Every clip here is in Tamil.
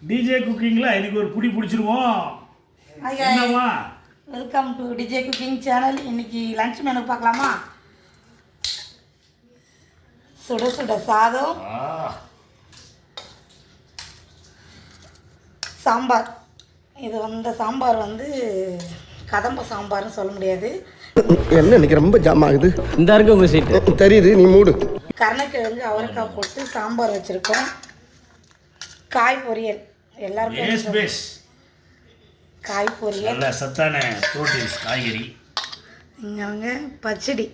டிஜே குக்கிங்கில் இன்னைக்கு ஒரு புடி பிடிச்சிருவோம். என்னம்மா? Welcome to DJ cooking channel. இன்னைக்கு லஞ்ச் மெனு பார்க்கலாமா? சுட சுட சாதம், சாம்பார். இது சாம்பார் கதம்ப சாம்பார்னு சொல்ல முடியாது. என்ன இன்னைக்கு ரொம்ப ஜாம் ஆகுது. இந்த இருக்கு உங்க சீட்டு தெரியுது, நீ மூடு. கருணக்கிழங்கு அவரைக்காய் போட்டு சாம்பார் வச்சுருக்கோம். காய் பொரியல் எல்லாருக்கும். காய் பொரியல் நல்ல சத்தான புரோட்டீன்ஸ் காய்கறி. இங்கே பச்சடி,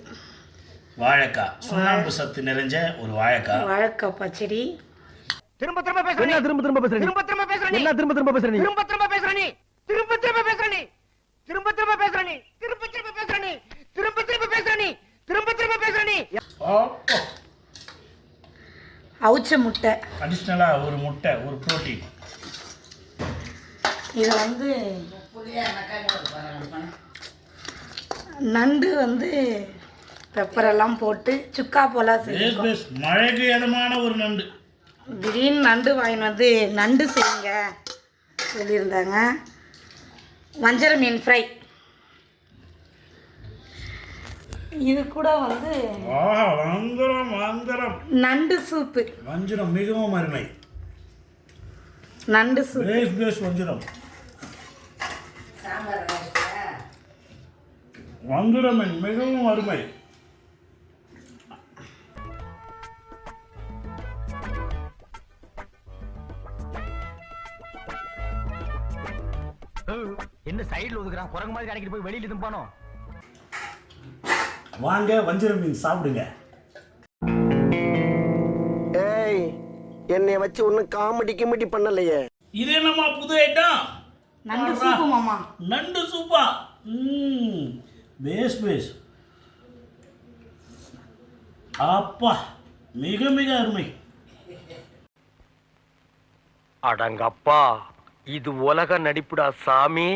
வாழைக்காய், சுண்ணாம்பு சத்து நிறைஞ்ச ஒரு வாழைக்காய் பச்சடி. திரும்ப திரும்ப பேசுற நீ திரும்ப திரும்ப பேசுற நீ திரும்ப திரும்ப பேசுற நீ திரும்ப திரும்ப பேசுற நீ திரும்ப திரும்ப பேசுற நீ திரும்ப திரும்ப பேசுற நீ திரும்ப திரும்ப பேசுற நீ திரும்ப திரும்ப பேசுற நீ திரும்ப திரும்ப பேசுற நீ திரும்ப திரும்ப பேசுற நீ. அவிச்ச முட்டை, அடிஷ்னலா ஒரு முட்டை, ஒரு புரோட்டீன். இது நண்டு பெப்பரெல்லாம் போட்டு சுக்கா போல மழைக்கு இதமான ஒரு நண்டு. திடீர்னு நண்டு வாங்கின்னு நண்டு செய்யுங்க சொல்லியிருந்தாங்க. வஞ்சர மீன் ஃப்ரை. இது கூட நண்டு சூப்பு. வஞ்சரம் மிகவும் அருமை. நண்டு சூப்பு, வஞ்சரம் வஞ்சரம் மிகவும் அருமை. என்ன சைடுல ஒதுக்குறான் குரங்கு மாதிரி அடிக்கிட்டு போய் வெளியில இருந்து போனோம். வாங்க வஞ்சரம் மீன் சாப்பிடுங்க. ஏய், என்னைய வச்சு ஒன்னும் காமெடி கிமெடி பண்ணலையே. இது என்னம்மா புது ஐட்டம்? நண்டு சூப்பு மாமா. நண்டு சூப்பா? பேஸ் அப்பா, மிக மிக அருமை. அடங்கப்பா, இது உலக நடிப்புடா சாமி.